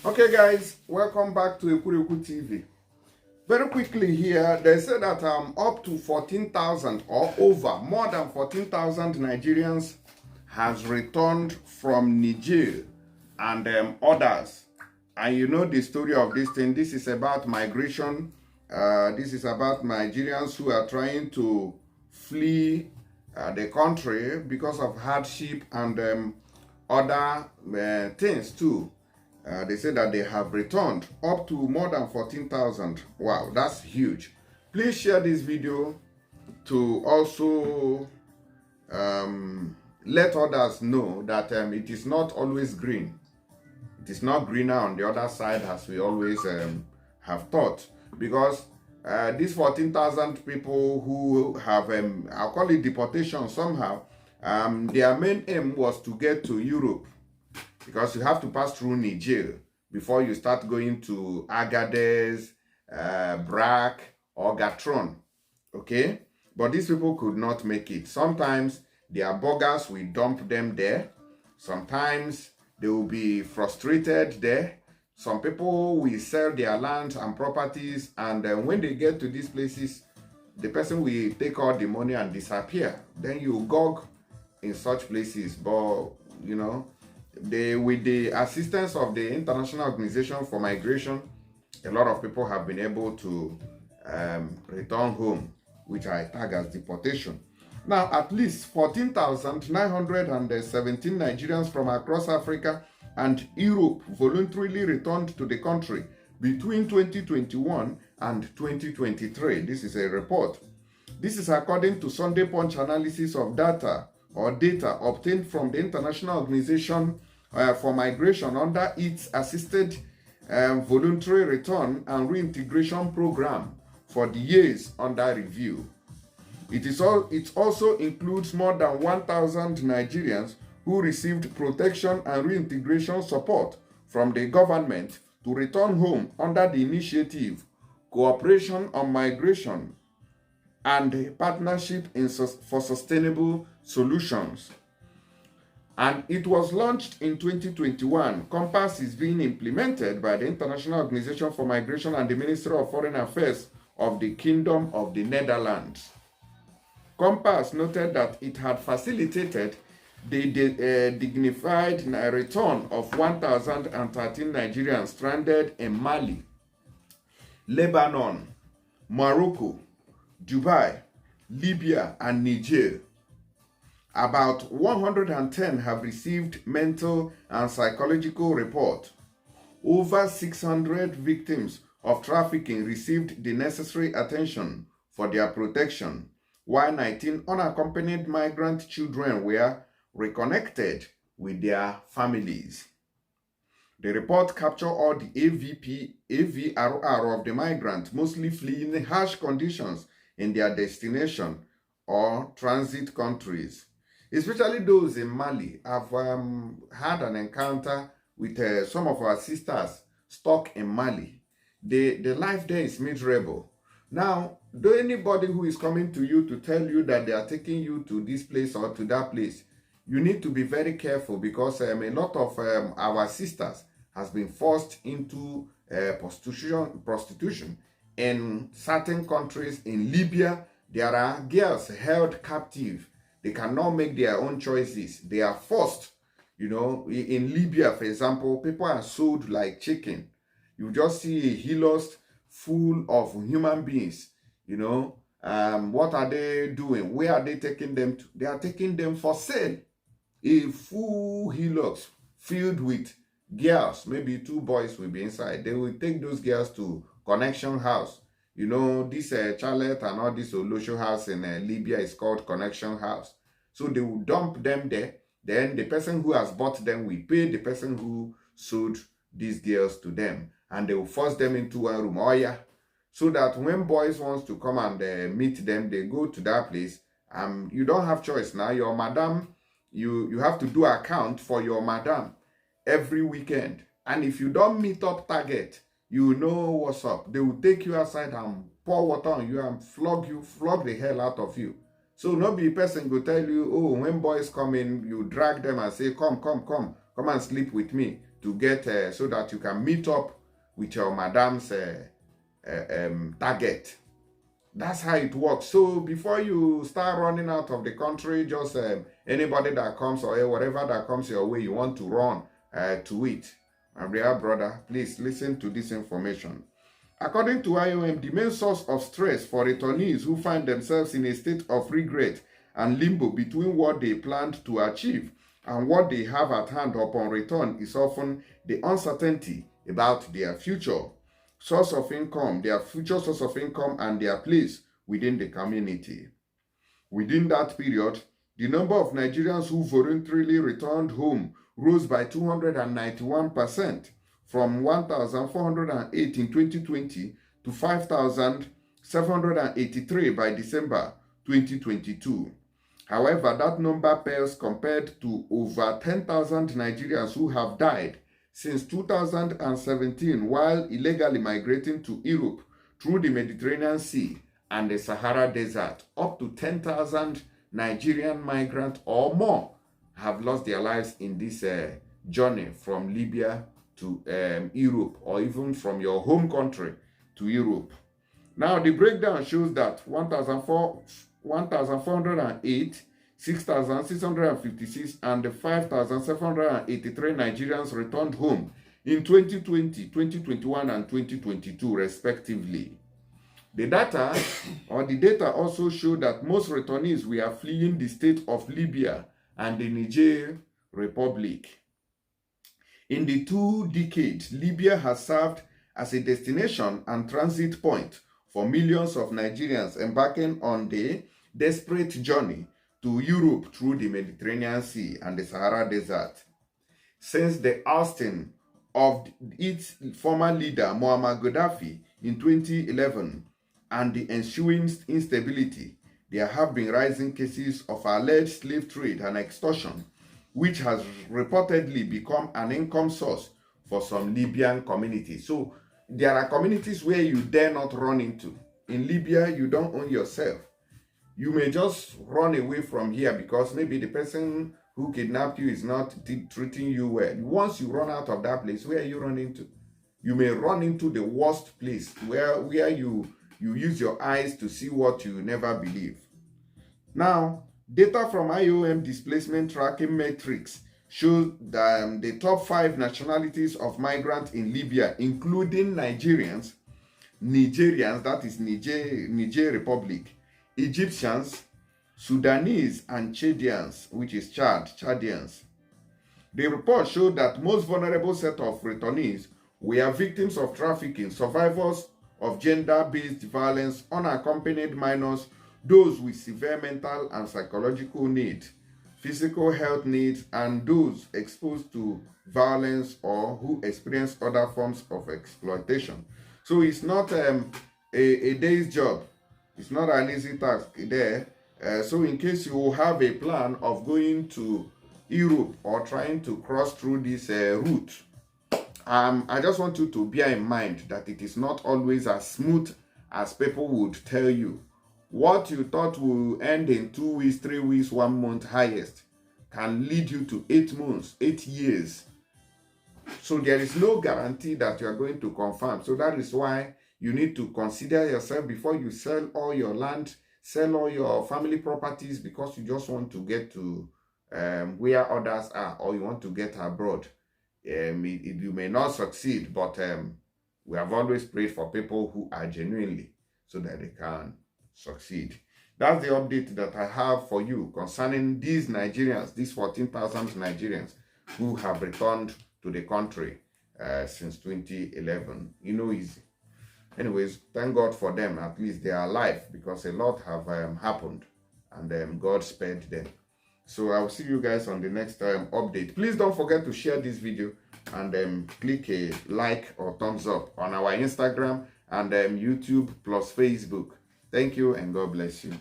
Okay, guys, welcome back to Ekureku TV. Very quickly here, they say that up to 14,000 or over, more than 14,000 Nigerians has returned from Niger and others. And you know the story of this thing. This is about migration. This is about Nigerians who are trying to flee the country because of hardship and other things too. They say that they have returned up to more than 14,000. Wow, that's huge. Please share this video to also let others know that it is not always green. It is not greener on the other side as we always have thought. Because these 14,000 people who have, I'll call it deportation somehow, their main aim was to get to Europe. Because you have to pass through Niger before you start going to Agadez, Brac, or Gatron. Okay? But these people could not make it. Sometimes their burgers will dump them there. Sometimes they will be frustrated there. Some people will sell their land and properties, and when they get to these places, the person will take all the money and disappear. Then you gog in such places. But, you know, with the assistance of the International Organization for Migration, a lot of people have been able to return home, which I tag as deportation. Now, at least 14,917 Nigerians from across Africa and Europe voluntarily returned to the country between 2021 and 2023. This is a report. This is according to Sunday Punch analysis of data obtained from the International Organization for Migration under its assisted voluntary return and reintegration program for the years under review. It also includes more than 1,000 Nigerians who received protection and reintegration support from the government to return home under the initiative Cooperation on Migration and Partnership for Sustainable Solutions. And it was launched in 2021. Compass is being implemented by the International Organization for Migration and the Ministry of Foreign Affairs of the Kingdom of the Netherlands. Compass noted that it had facilitated the dignified return of 1,013 Nigerians stranded in Mali, Lebanon, Morocco, Dubai, Libya, and Niger. About 110 have received mental and psychological report. Over 600 victims of trafficking received the necessary attention for their protection, while 19 unaccompanied migrant children were reconnected with their families. The report captured all the AVRR of the migrants, mostly fleeing harsh conditions in their destination or transit countries. Especially those in Mali. I've had an encounter with some of our sisters stuck in Mali. The life there is miserable. Now, though anybody who is coming to you to tell you that they are taking you to this place or to that place, you need to be very careful, because a lot of our sisters has been forced into prostitution in certain countries. In Libya, there are girls held captive. They cannot make their own choices. They are forced. You know, in Libya, for example, people are sold like chicken. You just see a helos full of human beings. You know, what are they doing? Where are they taking them to? They are taking them for sale. A full helix filled with girls, maybe 2 boys will be inside. They will take those girls to Connection House. You know, this Charlotte and all this Olosho house in Libya is called Connection House. So they will dump them there. Then the person who has bought them will pay the person who sold these girls to them. And they will force them into one room. Oh yeah. So that when boys wants to come and meet them, they go to that place. You don't have choice now. Your madam, you have to do account for your madam every weekend. And if you don't meet up target, you know what's up. They will take you outside and pour water on you and flog the hell out of you. So no be person go tell you, oh, when boys come in, you drag them and say, come and sleep with me. to get so that you can meet up with your madam's target. That's how it works. So before you start running out of the country, just anybody that comes or whatever that comes your way, you want to run to it. My dear brother, please listen to this information. According to IOM, the main source of stress for returnees who find themselves in a state of regret and limbo between what they planned to achieve and what they have at hand upon return is often the uncertainty about their future source of income, their future source of income, and their place within the community. Within that period, the number of Nigerians who voluntarily returned home rose by 291% from 1,408 in 2020 to 5,783 by December 2022. However, that number pales compared to over 10,000 Nigerians who have died since 2017 while illegally migrating to Europe through the Mediterranean Sea and the Sahara Desert. Up to 10,000 Nigerian migrants or more have lost their lives in this journey from Libya to Europe, or even from your home country to Europe. Now, the breakdown shows that 1,408, 6,656, and 5,783 Nigerians returned home in 2020, 2021, and 2022, respectively. The data also show that most returnees were fleeing the state of Libya and the Niger Republic. In the 2 decades, Libya has served as a destination and transit point for millions of Nigerians embarking on the desperate journey to Europe through the Mediterranean Sea and the Sahara Desert. Since the ousting of its former leader, Muammar Gaddafi, in 2011, and the ensuing instability, there have been rising cases of alleged slave trade and extortion, which has reportedly become an income source for some Libyan communities. So there are communities where you dare not run into. In Libya, you don't own yourself. You may just run away from here because maybe the person who kidnapped you is not treating you well. Once you run out of that place, where are you running to? You may run into the worst place where you use your eyes to see what you never believe. Now, data from IOM displacement tracking metrics show that the top 5 nationalities of migrants in Libya, including Nigerians, that is Niger Republic, Egyptians, Sudanese, and Chadians, which is Chadians. The report showed that most vulnerable set of returnees were victims of trafficking, survivors of gender-based violence, unaccompanied minors, those with severe mental and psychological needs, physical health needs, and those exposed to violence or who experience other forms of exploitation. So it's not a day's job. It's not an easy task there. So in case you have a plan of going to Europe or trying to cross through this route, I just want you to bear in mind that it is not always as smooth as people would tell you. What you thought will end in 2 weeks, 3 weeks, 1 month highest can lead you to 8 months, 8 years. So there is no guarantee that you are going to confirm. So that is why you need to consider yourself before you sell all your land, sell all your family properties, because you just want to get to where others are, or you want to get abroad. You may not succeed, but we have always prayed for people who are genuinely so that they can succeed. That's the update that I have for you concerning these Nigerians, these 14,000 Nigerians who have returned to the country since 2011. Easy. Anyways, thank God for them. At least they are alive, because a lot have happened, and God spared them. So I'll see you guys on the next update. Please don't forget to share this video and click a like or thumbs up on our Instagram and YouTube plus Facebook. Thank you, and God bless you.